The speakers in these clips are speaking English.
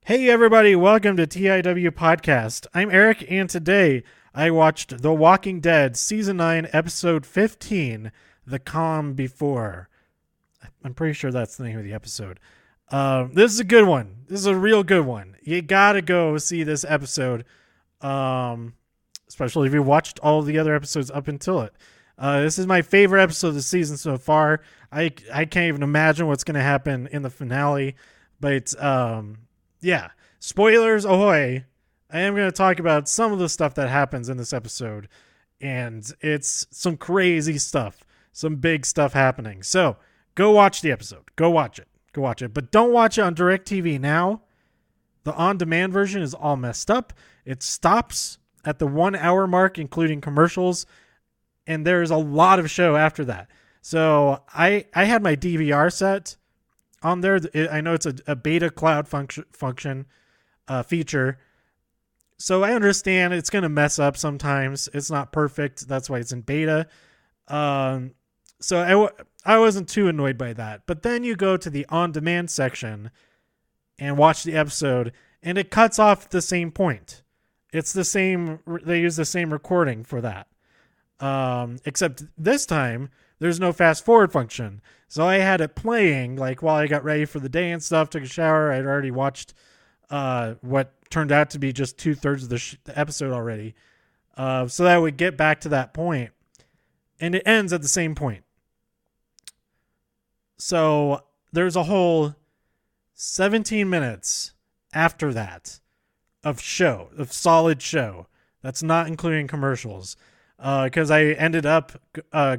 Hey everybody, welcome to TIW Podcast. I'm Eric, and today I watched The Walking Dead Season 9, Episode 15, The Calm Before. I'm pretty sure that's the name of the episode. This is a good one. This is a real good one. You gotta go see this episode, especially if you watched all the other episodes up until it. This is my favorite episode of the season so far. I can't even imagine what's going to happen in the finale, but yeah, spoilers ahoy. I am going to talk about some of the stuff that happens in this episode, and it's some crazy stuff, some big stuff happening. So go watch the episode. Go watch it. But don't watch it on DirecTV now. The on-demand version is all messed up. It stops at the 1 hour mark, including commercials, and there's a lot of show after that. So I had my DVR set on there. I know it's a beta cloud function feature. So I understand it's going to mess up sometimes. It's not perfect. That's why it's in beta. So I wasn't too annoyed by that. But then you go to the on-demand section and watch the episode, and it cuts off at the same point. It's the same. They use the same recording for that. Except this time there's no fast forward function. So I had it playing like while I got ready for the day and stuff, took a shower. I'd already watched what turned out to be just 2/3 of the episode already. So that I would get back to that point, and it ends at the same point. So there's a whole 17 minutes after that of solid show. That's not including commercials. Because I ended up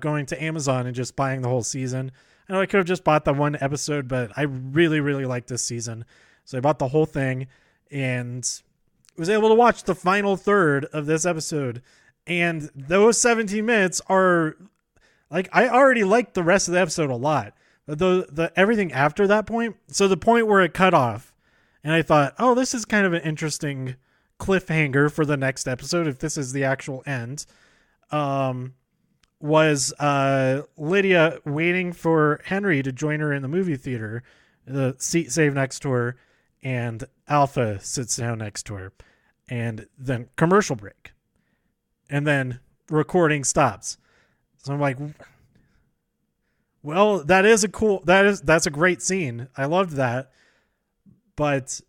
going to Amazon and just buying the whole season. I know I could have just bought the one episode, but I really, really like this season. So I bought the whole thing and was able to watch the final third of this episode. And those 17 minutes are like, I already liked the rest of the episode a lot. But the everything after that point, so the point where it cut off, and I thought, oh, this is kind of an interesting cliffhanger for the next episode if this is the actual end. Was Lydia waiting for Henry to join her in the movie theater, the seat saved next to her, and Alpha sits down next to her, and then commercial break, and then recording stops. So I'm like, well, that's a great scene. I loved that. But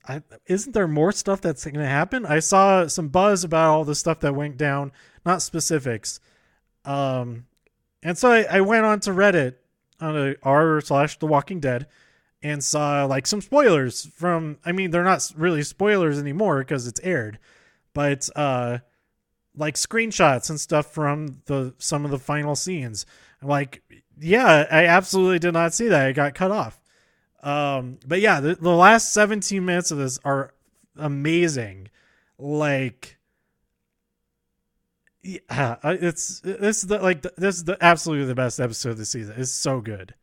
isn't there more stuff that's going to happen? I saw some buzz about all the stuff that went down, not specifics. And so I went on to Reddit on r/The Walking Dead and saw like some spoilers from, I mean, they're not really spoilers anymore because it's aired, but like screenshots and stuff from some of the final scenes. I'm like, yeah, I absolutely did not see that. It got cut off. But yeah, the last 17 minutes of this are amazing. Like, yeah, this is absolutely the best episode of the season. It's so good.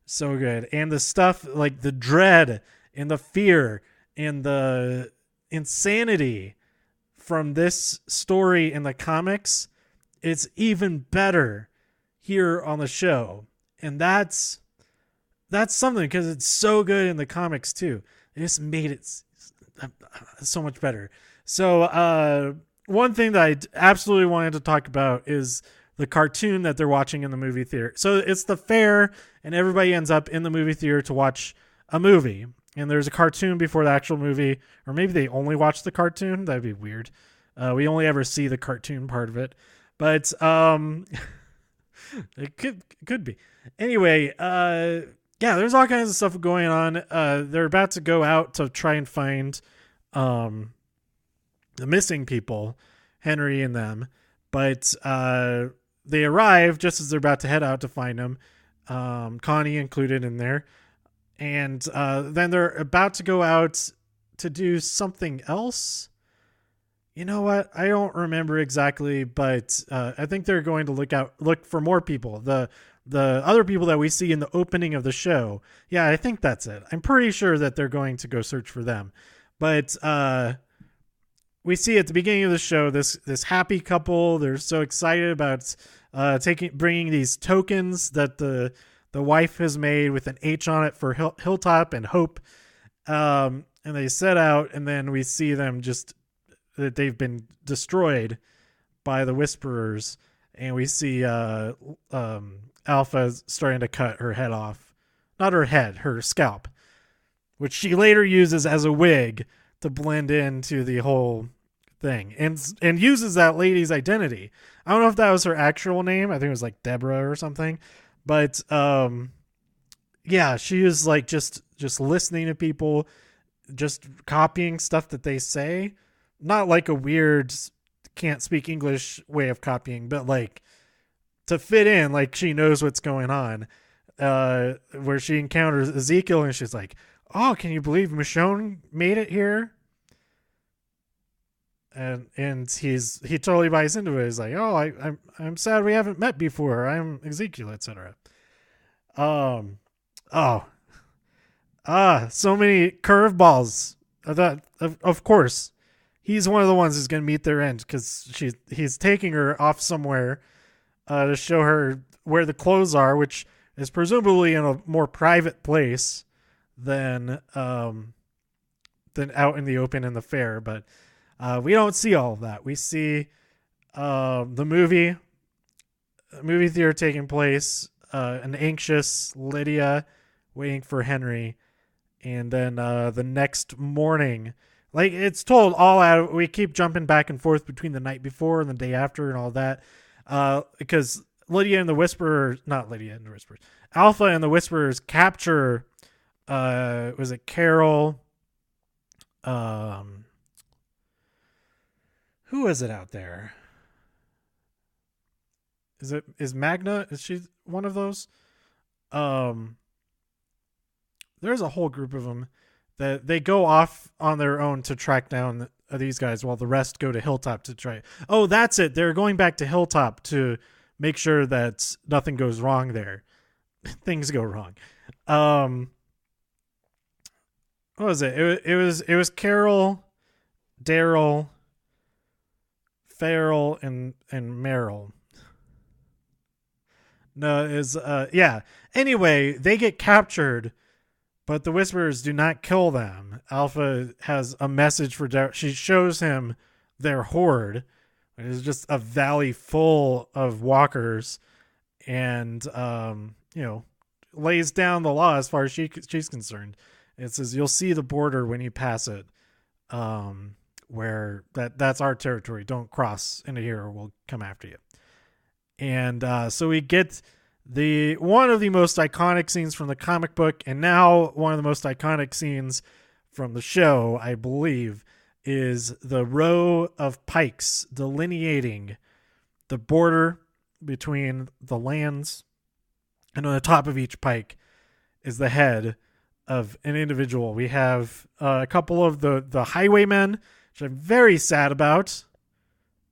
So good. And the stuff like the dread and the fear and the insanity from this story in the comics, it's even better here on the show. And that's something because it's so good in the comics too. They just made it so much better. So one thing that I absolutely wanted to talk about is the cartoon that they're watching in the movie theater. So it's the fair and everybody ends up in the movie theater to watch a movie. And there's a cartoon before the actual movie, or maybe they only watch the cartoon. That'd be weird. We only ever see the cartoon part of it, but it could be. Anyway, yeah, there's all kinds of stuff going on. They're about to go out to try and find the missing people, Henry and them. But they arrive just as they're about to head out to find them. Connie included in there. And then they're about to go out to do something else. You know what? I don't remember exactly, but I think they're going to look for more people. The other people that we see in the opening of the show. Yeah, I think that's it. I'm pretty sure that they're going to go search for them. But we see at the beginning of the show this happy couple. They're so excited about bringing these tokens that the wife has made with an H on it for Hilltop and Hope. and they set out, and then we see them just that they've been destroyed by the Whisperers, and we see Alpha starting to cut her head off. Not her head, her scalp, which she later uses as a wig to blend into the whole thing, and uses that lady's identity. I don't know if that was her actual name. I think it was like Deborah or something. But yeah, she is like just listening to people, just copying stuff that they say. Not like a weird can't speak English way of copying, but like to fit in, like she knows what's going on. Where she encounters Ezekiel and she's like, "Oh, can you believe Michonne made it here?" And he totally buys into it. He's like, "Oh, I'm sad we haven't met before. I'm Ezekiel, etc." Oh, so many curveballs. That of course, he's one of the ones who's gonna meet their end because he's taking her off somewhere to show her where the clothes are, which is presumably in a more private place than out in the open in the fair. But we don't see all of that. We see the movie theater taking place, an anxious Lydia waiting for Henry, and then the next morning, like it's told all out. We keep jumping back and forth between the night before and the day after and all that, because Lydia and the Whisperers, not Lydia and the Whisperers, Alpha and the Whisperers capture, was it Carol? Who is it out there? Is Magna? Is she one of those? There's a whole group of them that they go off on their own to track down these guys while the rest go to Hilltop to try. Oh, that's it. They're going back to Hilltop to make sure that nothing goes wrong there. Things go wrong. What was it? It was Carol, Daryl, Farrell, and Meryl. No, is yeah. Anyway, they get captured, but the Whisperers do not kill them. Alpha has a message for Daryl. She shows him their horde. It is just a valley full of walkers, and lays down the law as far as she's concerned. It says you'll see the border when you pass it, where that's our territory. Don't cross into here or we'll come after you. And so we get one of the most iconic scenes from the comic book, and now one of the most iconic scenes from the show, I believe, is the row of pikes delineating the border between the lands, and on the top of each pike is the head of an individual. We have a couple of the highwaymen, which I'm very sad about.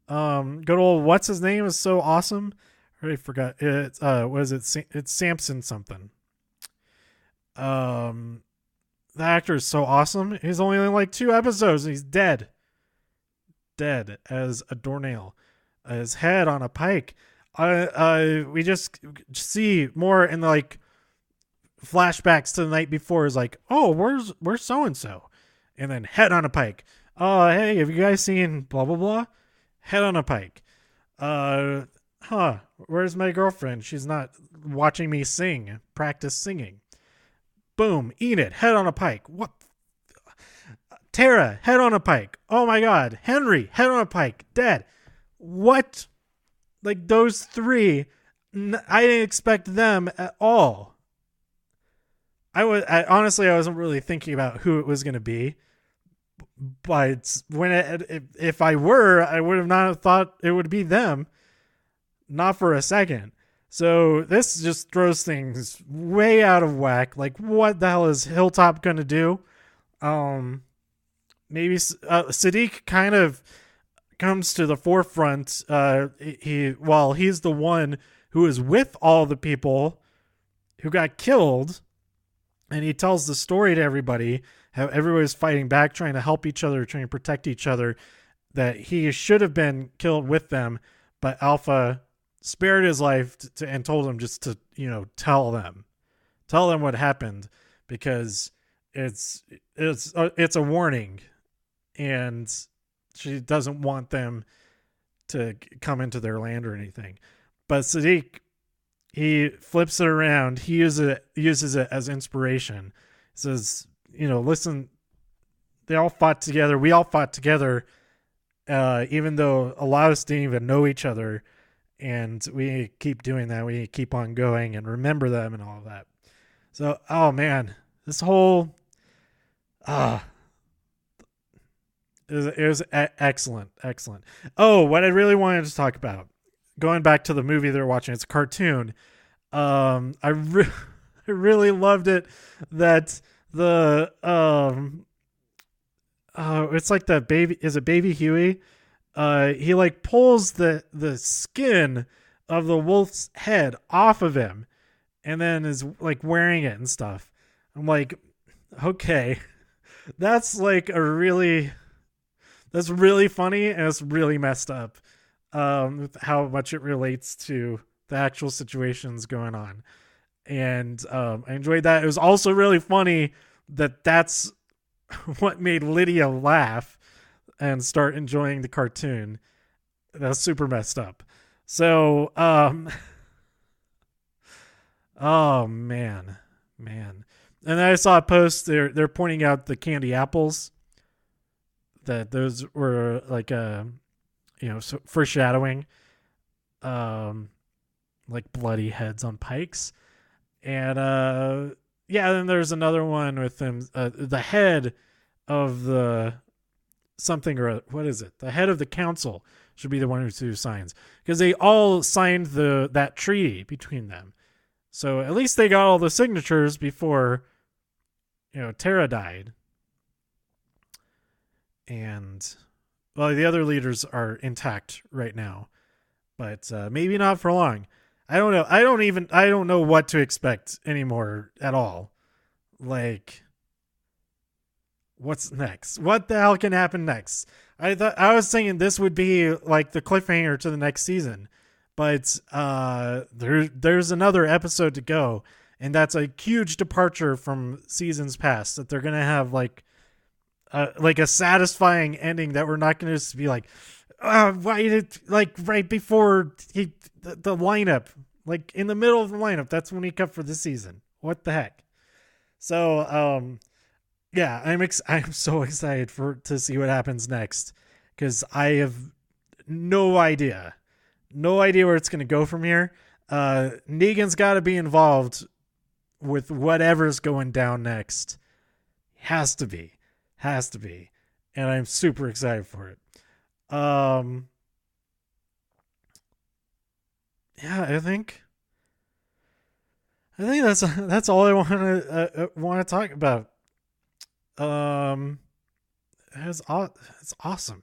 Good old what's his name is so awesome. I already forgot. It's it's Samson something. The actor is so awesome. He's only in like 2 episodes and he's dead as a doornail. His head on a pike. We just see more in like flashbacks to the night before. Is like, oh, where's so and so, and then head on a pike. Oh, hey, have you guys seen blah blah blah? Head on a pike. Where's my girlfriend? She's not watching me practice singing. Boom, Enid, head on a pike. What? Tara, head on a pike. Oh my God. Henry, head on a pike. Dead. What? Like those 3, I didn't expect them at all. I honestly, I wasn't really thinking about who it was going to be. But if I were, I would have not thought it would be them. Not for a second. So this just throws things way out of whack. Like, what the hell is Hilltop going to do? Maybe Sadiq kind of comes to the forefront. He's the one who is with all the people who got killed, and he tells the story to everybody, how everybody's fighting back, trying to help each other, trying to protect each other, that he should have been killed with them, but Alpha spared his life and told him just to, tell them what happened, because it's it's a warning, and she doesn't want them to come into their land or anything. But Sadiq, he flips it around. He uses it as inspiration. He says, listen, they all fought together. We all fought together, even though a lot of us didn't even know each other. And we keep doing that. We keep on going and remember them and all of that. So, oh man, this whole, it was excellent. Excellent. Oh, what I really wanted to talk about, going back to the movie they're watching, it's a cartoon. I really loved it that it's like the baby, is it Baby Huey? He like pulls the skin of the wolf's head off of him and then is like wearing it and stuff. I'm like, okay, that's really funny, and it's really messed up. With how much it relates to the actual situations going on. And I enjoyed that. It was also really funny that that's what made Lydia laugh and start enjoying the cartoon. That's super messed up. So, oh man. And then I saw a post, they're pointing out the candy apples, that those were like so foreshadowing, like bloody heads on pikes. And then there's another one with them, the head of the something, or what is it? The head of the council should be the one who signs, because they all signed that treaty between them. So at least they got all the signatures before, Tara died. And well, the other leaders are intact right now, but maybe not for long. I don't know. I don't know what to expect anymore at all. Like, what's next? What the hell can happen next? I was thinking this would be like the cliffhanger to the next season, but there's another episode to go, and that's a huge departure from seasons past. That they're gonna have like a satisfying ending that we're not gonna just be like, why did, like, right before the lineup, like in the middle of the lineup, that's when he cut for the season. What the heck? So yeah, I'm so excited to see what happens next, because I have no idea where it's going to go from here. Negan's got to be involved with whatever's going down next. Has to be, and I'm super excited for it. Yeah, I think that's all I want to talk about. It's awesome.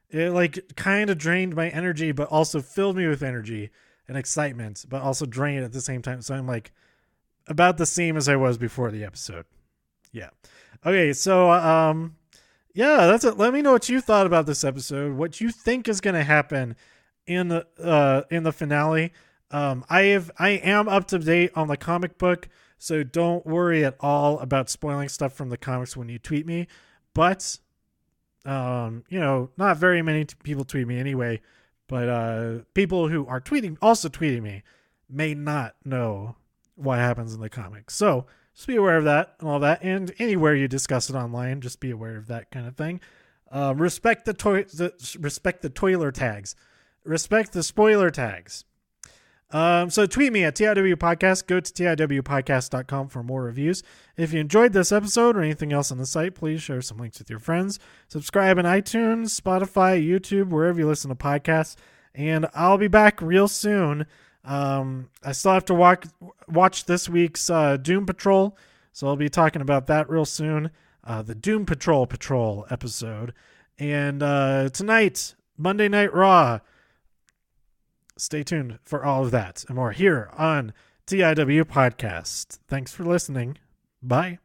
It like kind of drained my energy, but also filled me with energy and excitement, but also drained at the same time. So I'm like about the same as I was before the episode. Yeah. Okay. So, yeah, that's it. Let me know what you thought about this episode. What you think is going to happen in the finale. I am up to date on the comic book, so don't worry at all about spoiling stuff from the comics when you tweet me. But, not very many people tweet me anyway, but people who are also tweeting me may not know what happens in the comics. So just be aware of that and all that. And anywhere you discuss it online, just be aware of that kind of thing. Respect the toiler tags. Respect the spoiler tags. So tweet me at TIW Podcast. Go to TIWpodcast.com for more reviews. If you enjoyed this episode or anything else on the site, please share some links with your friends. Subscribe on iTunes, Spotify, YouTube, wherever you listen to podcasts. And I'll be back real soon. I still have to watch this week's Doom Patrol, so I'll be talking about that real soon. The Doom Patrol episode. And tonight, Monday Night Raw. Stay tuned for all of that and more here on TIW Podcast. Thanks for listening. Bye.